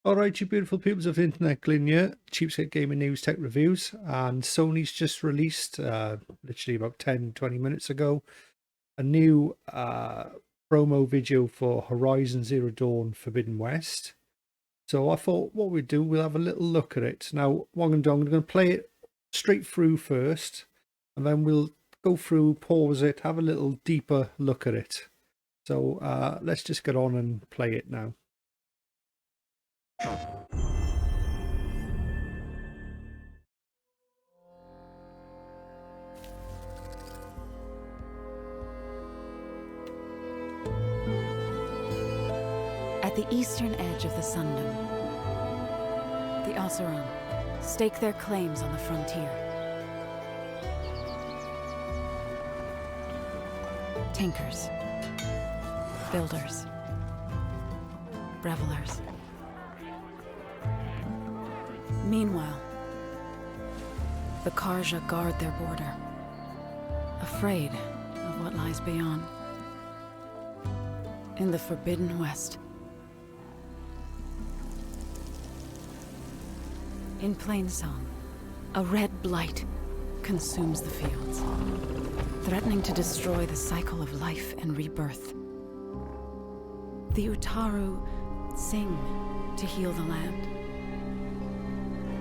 Alright, you beautiful peoples of the internet, Glyn here, Cheapskate Gaming News Tech Reviews, and Sony's just released, literally about 10-20 minutes ago, a new promo video for Horizon Zero Dawn Forbidden West. So I thought what we'd do, we'll have a little look at it. Now, what I'm going to play it straight through first, and then we'll go through, pause it, have a little deeper look at it. So let's just get on and play it now. At the eastern edge of the Sundom, the Oseram stake their claims on the frontier. Tinkers, builders, revelers. Meanwhile, the Karja guard their border, afraid of what lies beyond. In the Forbidden West. In Plainsong, a red blight consumes the fields, threatening to destroy the cycle of life and rebirth. The Utaru sing to heal the land,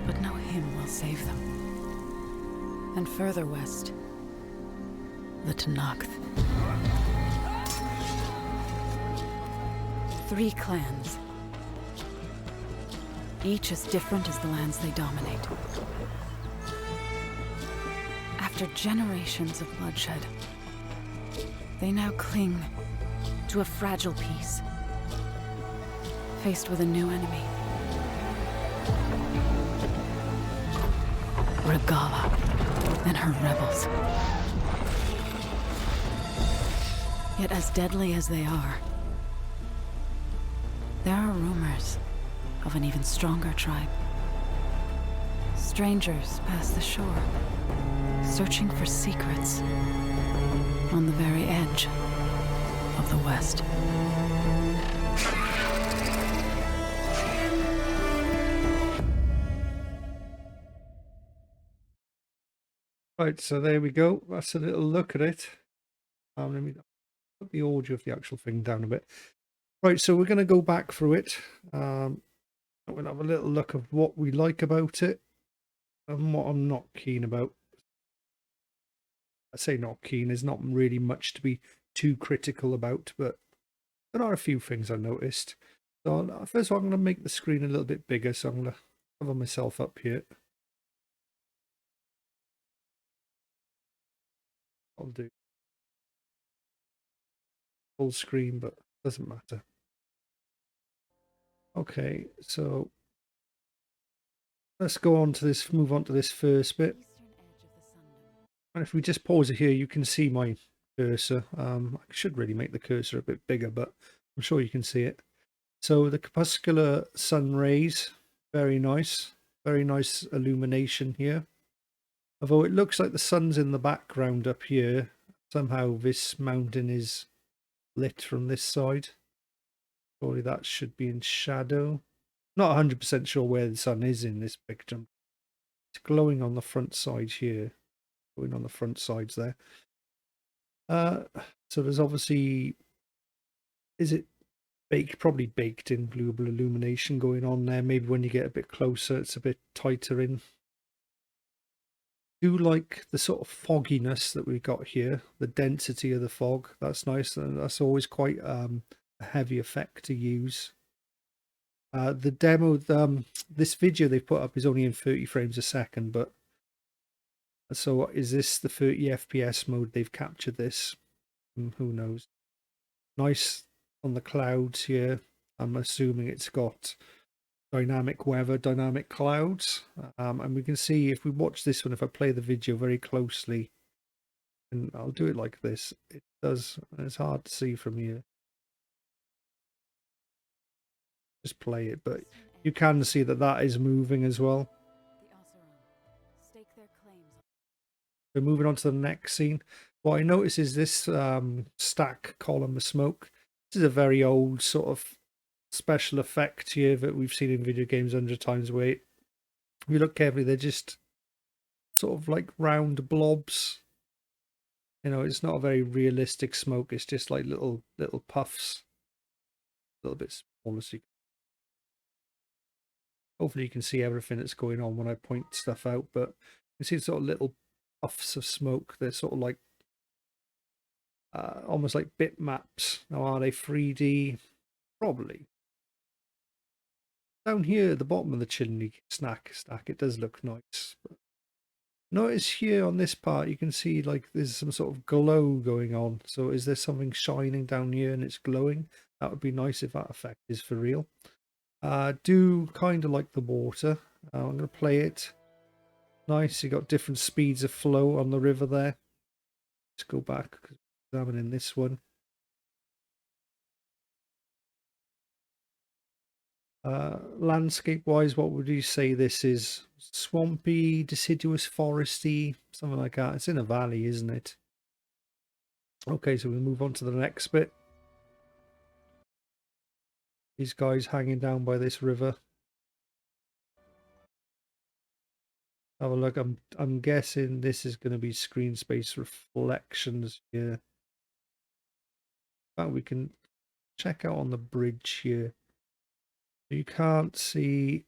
but no hymn will save them. And further west, the Tenakth. 3 clans, each as different as the lands they dominate. After generations of bloodshed, they now cling to a fragile peace, faced with a new enemy. Regala and her rebels. Yet as deadly as they are, there are rumors of an even stronger tribe. Strangers pass the shore, searching for secrets on the very edge of the West. Right, so there we go. That's a little look at it. Let me put the audio of the actual thing down a bit. Right, so we're going to go back through it. We'll have a little look of what we like about it and what I'm not keen about. I say not keen, there's not really much to be too critical about, but there are a few things I noticed. So first of all, I'm going to make the screen a little bit bigger, so I'm going to cover myself up here. I'll do full screen, but doesn't matter. Okay, so let's go on to this, move on to this first bit. And if we just pause it here, you can see my cursor. I should really make the cursor a bit bigger, but I'm sure you can see it. So the crepuscular sun rays, very nice illumination here. Although it looks like the sun's in the background up here, somehow this mountain is lit from this side. Surely that should be in shadow. Not 100% sure where the sun is in this picture. It's glowing on the front side here. Glowing on the front sides there. So there's obviously, is it probably baked in blue illumination going on there. Maybe when you get a bit closer, it's a bit tighter in. Do like the sort of fogginess that we've got here, the density of the fog. That's nice, and that's always quite a heavy effect to use. The demo, this video they've put up is only in 30 frames a second, but so is this the 30 FPS mode they've captured this? Who knows? Nice on the clouds here. I'm assuming it's got dynamic weather, dynamic clouds, and we can see if we watch this one, if I play the video very closely, and I'll do it like this, it does, it's hard to see from here. Just play it, but you can see that that is moving as well. So moving on to the next scene, what I notice is this stack column of smoke. This is a very old sort of special effect here that we've seen in video games 100 times, where if you look carefully, they're just sort of like round blobs. You know, it's not a very realistic smoke. It's just like little puffs, a little bit smaller. So hopefully you can see everything that's going on when I point stuff out. But you see sort of little puffs of smoke. They're sort of like almost like bitmaps. Now, are they 3D? Probably. Down here at the bottom of the chimney stack, it does look nice. But notice here on this part, you can see like there's some sort of glow going on. So is there something shining down here and it's glowing? That would be nice if that effect is for real. Do kind of like the water. I'm going to play it. Nice, you got different speeds of flow on the river there. Let's go back, examining this one. Landscape wise, what would you say this is? Swampy, deciduous, foresty, something like that. It's in a valley, isn't it? Okay, so we'll move on to the next bit. These guys hanging down by this river. Have a look. I'm guessing this is going to be screen space reflections here. But we can check out on the bridge here. You can't see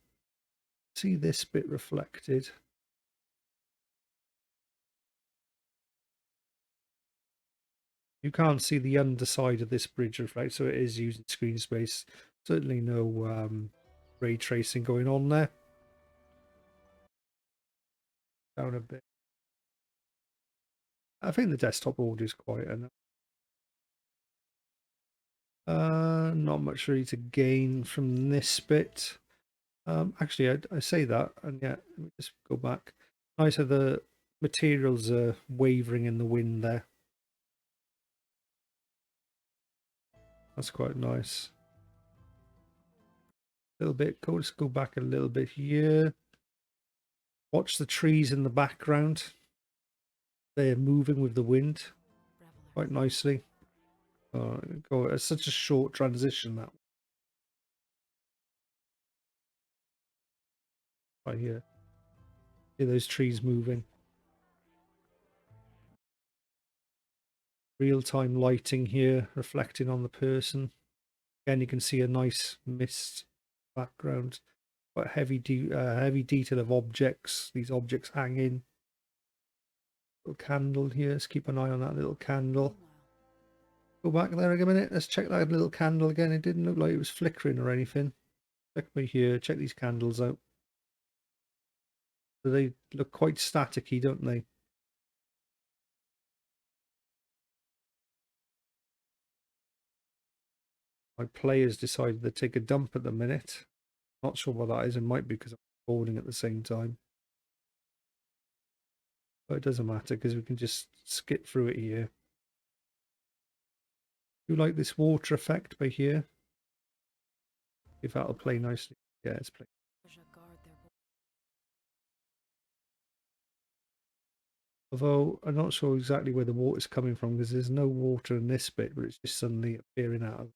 this bit reflected. You can't see the underside of this bridge reflect, so it is using screen space. Certainly no ray tracing going on there. Down a bit. I think the desktop audio is quiet enough. Not much really to gain from this bit. Actually, I say that, and yeah, let me just go back. Nice how the materials are wavering in the wind there. That's quite nice. A little bit. Let's go back a little bit here. Watch the trees in the background. They are moving with the wind quite nicely. It's such a short transition that right here. See those trees moving. Real-time lighting here, reflecting on the person. Again, you can see a nice mist background. Quite heavy detail of objects. These objects hanging. Little candle here. Let's keep an eye on that little candle. Go back there a minute. Let's check that little candle again. It didn't look like it was flickering or anything. Check me here. Check these candles out. So they look quite staticky, don't they? My players decided to take a dump at the minute. Not sure what that is. It might be because I'm recording at the same time. But it doesn't matter because we can just skip through it here. Do you like this water effect by here? If that'll play nicely. Yeah, it's playing. Although I'm not sure exactly where the water's coming from because there's no water in this bit, but it's just suddenly appearing out of.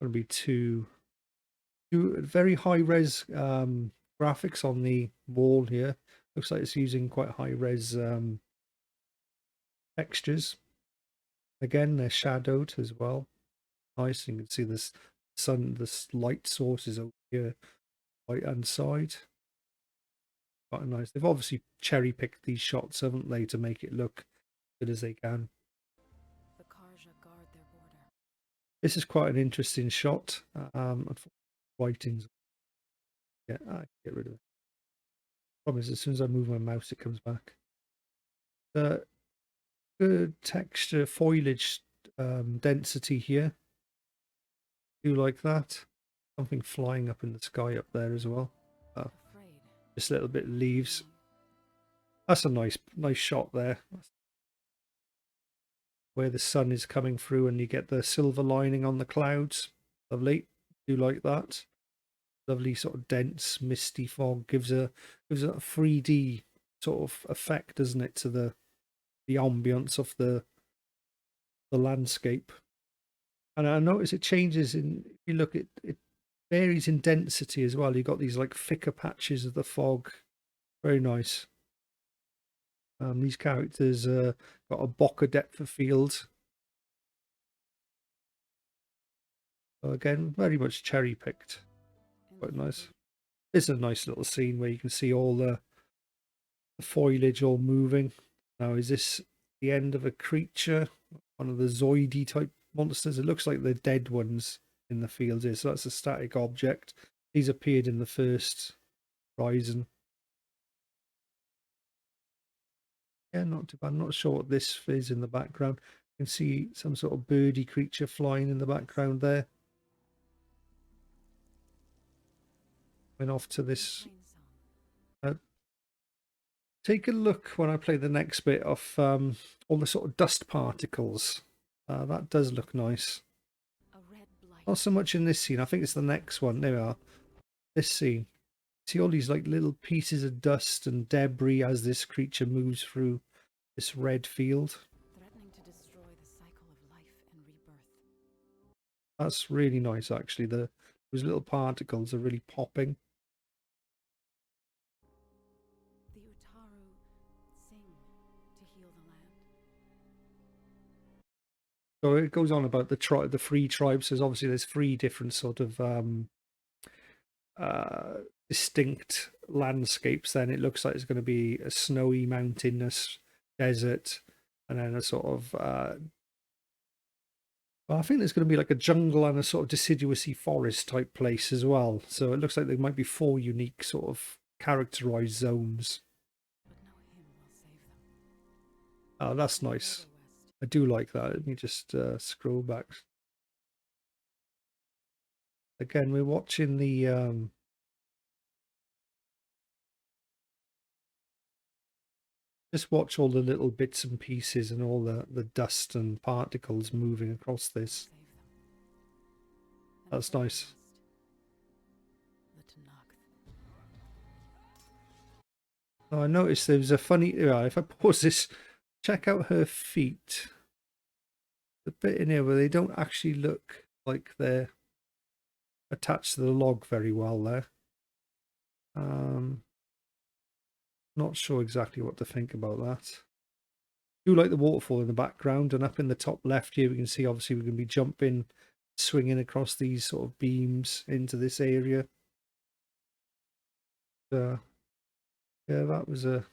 Going to be two very high res graphics on the wall here. Looks like it's using quite high res textures. Again, they're shadowed as well. Nice. You can see this light source is over here, right hand side. Quite nice. They've obviously cherry picked these shots, haven't they, to make it look good as they can. The Karja guard their border. This is quite an interesting shot. Writings. Yeah, I get rid of it. Problem is, as soon as I move my mouse, it comes back. Good texture, foliage density here. Do you like that? Something flying up in the sky up there as well. Just a little bit of leaves. That's a nice shot there. Where the sun is coming through and you get the silver lining on the clouds. Lovely. Do you like that? Lovely sort of dense, misty fog. Gives a 3D sort of effect, doesn't it, to the ambience of the landscape. And I notice it changes in, if you look at it, varies in density as well. You've got these like thicker patches of the fog. Very nice. These characters got a bokeh depth of field. So again, very much cherry picked. Quite nice. It's a nice little scene where you can see all the foliage all moving. Now, is this the end of a creature? One of the Zoidy type monsters? It looks like the dead ones in the field here. So that's a static object. These appeared in the first Horizon. Yeah, not too bad. I'm not sure what this is in the background. You can see some sort of birdie creature flying in the background there. Went off to this. Take a look when I play the next bit of all the sort of dust particles. That does look nice. Not so much in this scene. I think it's the next one. There we are. This scene. See all these like little pieces of dust and debris as this creature moves through this red field. Threatening to destroy the cycle of life and rebirth. That's really nice, actually. Those little particles are really popping. The Utaru sing to heal the land. So it goes on about the three tribes. There's 3 different sort of distinct landscapes. Then it looks like it's going to be a snowy, mountainous desert, and then a sort of well, I think there's going to be like a jungle and a sort of deciduousy forest type place as well. So it looks like there might be 4 unique sort of characterized zones. But no hymn will save them. Oh, that's nice. I do like that. Let me just scroll back. Again, we're watching the just watch all the little bits and pieces and all the dust and particles moving across this. That's nice. Oh, I noticed there was a funny. If I pause this, check out her feet. The bit in here where they don't actually look like they're attached to the log very well there. Not sure exactly what to think about that. I do like the waterfall in the background, and up in the top left here we can see obviously we're going to be jumping, swinging across these sort of beams into this area. Yeah, that was a,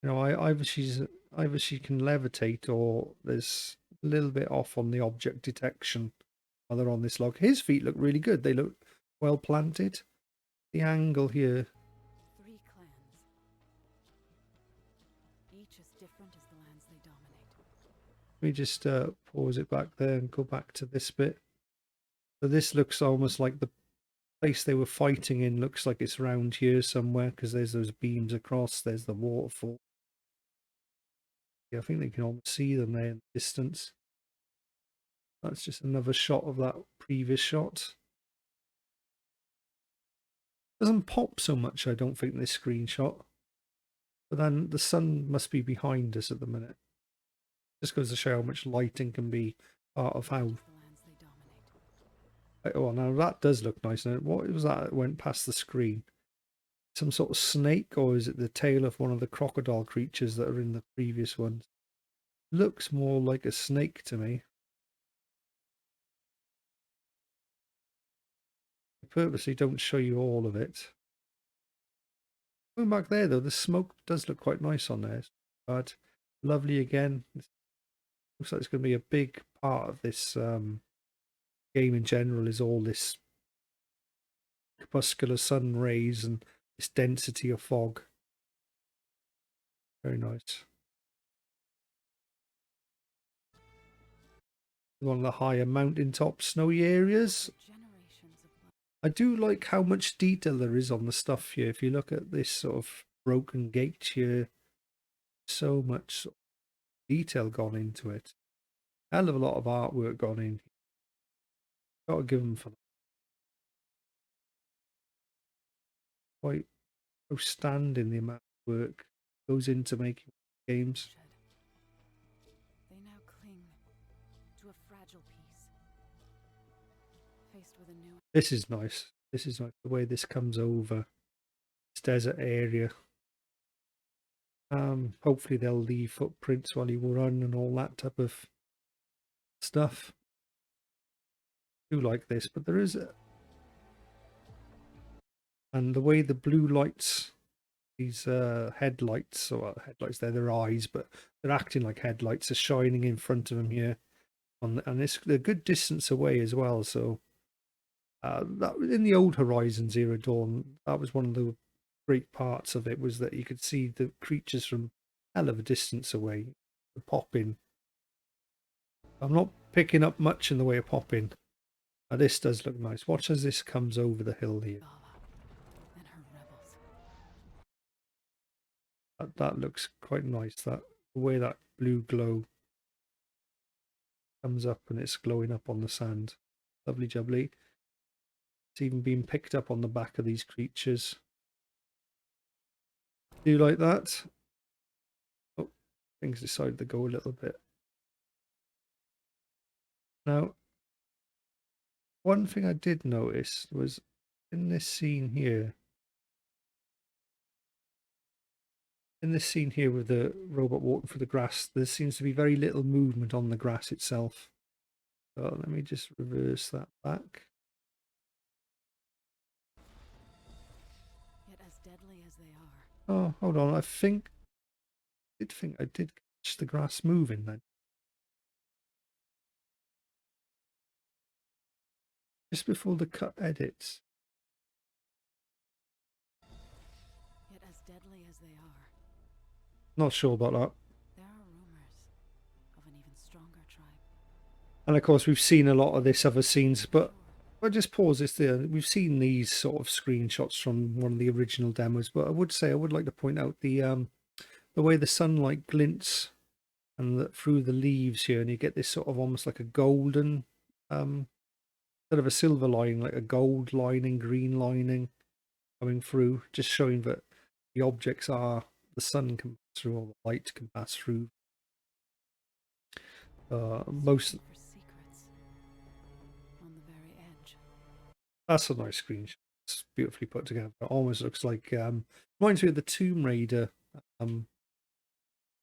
either she can levitate, or there's a little bit off on the object detection while they're on this log. His feet look really good. They look well planted. The angle here. 3 clans. Each as different as the lands they dominate. Let me just pause it back there and go back to this bit. So this looks almost like the place they were fighting in. Looks like it's around here somewhere, because there's those beams across. There's the waterfall. Yeah, I think they can almost see them there in the distance. That's just another shot of that previous shot. Doesn't pop so much, I don't think, this screenshot. But then the sun must be behind us at the minute. Just goes to show how much lighting can be part of how. Oh, now that does look nice. Now, what was that went past the screen? Some sort of snake, or is it the tail of one of the crocodile creatures that are in the previous ones? Looks more like a snake to me. I purposely don't show you all of it. Going back there though, the smoke does look quite nice on there. But lovely again. Looks like it's going to be a big part of this game in general, is all this crepuscular sun rays and this density of fog. Very nice. One of the higher mountaintop snowy areas. I do like how much detail there is on the stuff here. If you look at this sort of broken gate here, so much detail gone into it. Hell of a lot of artwork gone in. Gotta give them for that. Quite outstanding, the amount of work goes into making games. They now cling to a fragile This is nice. This is nice, the way this comes over this desert area. Hopefully they'll leave footprints while you run and all that type of stuff. I do like this, but there is a... And the way the blue lights, these headlights, or headlights, they're their eyes, but they're acting like headlights, are shining in front of them here. And it's a good distance away as well, so that in the old Horizon Zero Dawn, that was one of the great parts of it, was that you could see the creatures from hell of a distance away. The popping. I'm not picking up much in the way of popping. This does look nice. Watch as this comes over the hill here. And her rebels. That looks quite nice. That the way that blue glow comes up and it's glowing up on the sand. Lovely jubbly. It's even being picked up on the back of these creatures. Do you like that? Oh, things decided to go a little bit. Now, one thing I did notice was in this scene here. In this scene here with the robot walking through the grass, there seems to be very little movement on the grass itself. So let me just reverse that back. Yet as deadly as they are. Oh, hold on. I did catch the grass moving then. Just before the cut edits. Yet as deadly as they are. Not sure about that. There are rumors of an even stronger tribe. And of course, we've seen a lot of this other scenes, but I'll just pause this there. We've seen these sort of screenshots from one of the original demos, but I would like to point out the way the sunlight glints and through the leaves here, and you get this sort of almost like a golden, instead of a silver lining, like a gold lining, green lining coming through, just showing that the objects are, the sun can pass through, or the light can pass through. Most... For secrets on the very edge. That's a nice screenshot. It's beautifully put together. It almost looks like reminds me of the Tomb Raider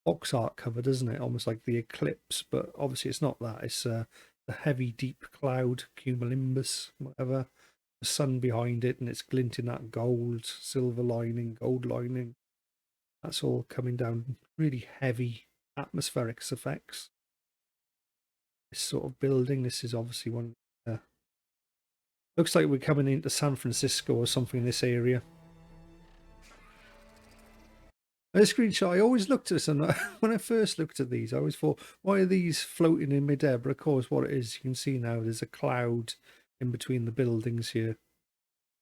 box art cover, doesn't it? Almost like the eclipse, but obviously it's not that. It's the heavy, deep cloud, cumulonimbus, whatever. The sun behind it, and it's glinting that gold, silver lining, gold lining. That's all coming down. Really heavy atmospheric effects. This sort of building. This is obviously one. Looks like we're coming into San Francisco or something in this area. This screenshot, I always looked at this, and when I first looked at these, I always thought, why are these floating in midair? But of course, what it is, you can see now, there's a cloud in between the buildings here.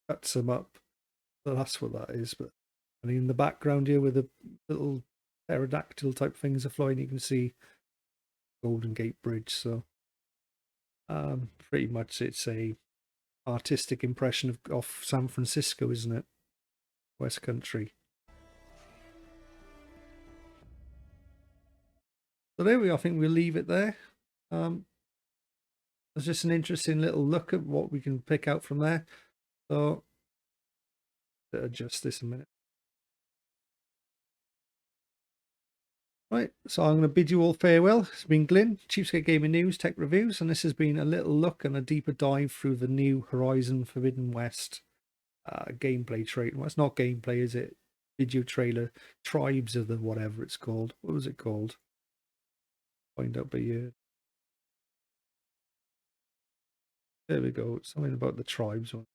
Cuts them up. So that's what that is. But and in the background here, with the little pterodactyl type things are flying, you can see Golden Gate Bridge. So pretty much it's a artistic impression of San Francisco, isn't it? West Country. So there we are. I think we'll leave it there. It's just an interesting little look at what we can pick out from there. So adjust this a minute. Right, so I'm going to bid you all farewell. It's been Glyn, Cheapskate Gaming News, Tech Reviews, and this has been a little look and a deeper dive through the new Horizon Forbidden West gameplay trailer. Well, it's not gameplay, is it? Video trailer. Tribes of the whatever it's called. What was it called? Find out by you. There we go. Something about the tribes one.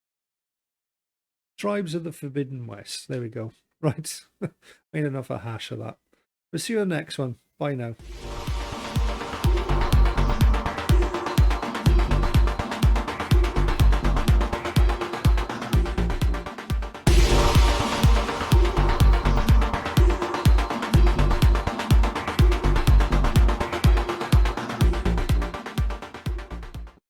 Tribes of the Forbidden West. There we go. Right. Made enough a hash of that. We'll see you on the next one. Bye now.